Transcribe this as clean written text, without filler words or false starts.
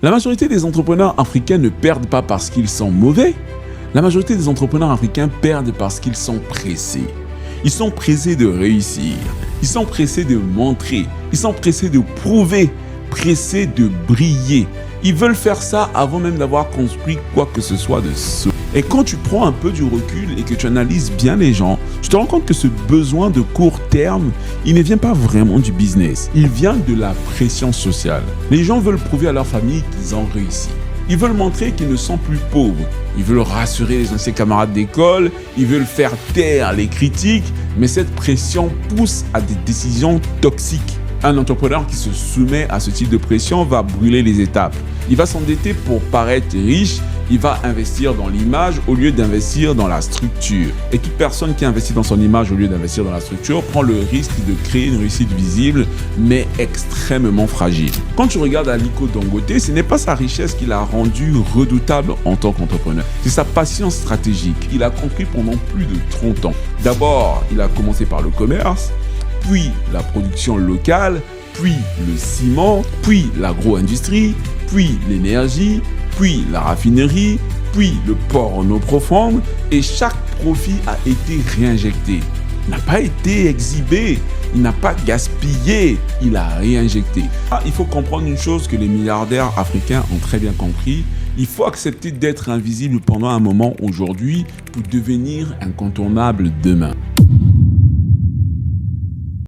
La majorité des entrepreneurs africains ne perdent pas parce qu'ils sont mauvais. La majorité des entrepreneurs africains perdent parce qu'ils sont pressés. Ils sont pressés de réussir. Ils sont pressés de montrer. Ils sont pressés de prouver. Pressés de briller. Ils veulent faire ça avant même d'avoir construit quoi que ce soit de solide. Et quand tu prends un peu du recul et que tu analyses bien les gens, tu te rends compte que ce besoin de court terme, il ne vient pas vraiment du business. Il vient de la pression sociale. Les gens veulent prouver à leur famille qu'ils ont réussi. Ils veulent montrer qu'ils ne sont plus pauvres. Ils veulent rassurer les anciens camarades d'école. Ils veulent faire taire les critiques. Mais cette pression pousse à des décisions toxiques. Un entrepreneur qui se soumet à ce type de pression va brûler les étapes. Il va s'endetter pour paraître riche. Il va investir dans l'image au lieu d'investir dans la structure. Et toute personne qui investit dans son image au lieu d'investir dans la structure prend le risque de créer une réussite visible, mais extrêmement fragile. Quand tu regardes Aliko Dangote, ce n'est pas sa richesse qui l'a rendu redoutable en tant qu'entrepreneur. C'est sa passion stratégique. Il a compris pendant plus de 30 ans. D'abord, il a commencé par le commerce, puis la production locale, puis le ciment, puis l'agro-industrie, puis l'énergie, puis la raffinerie, puis le port en eau profonde, et chaque profit a été réinjecté. Il n'a pas été exhibé, il n'a pas gaspillé, il a réinjecté. Il faut comprendre une chose que les milliardaires africains ont très bien compris. Il faut accepter d'être invisible pendant un moment aujourd'hui pour devenir incontournable demain.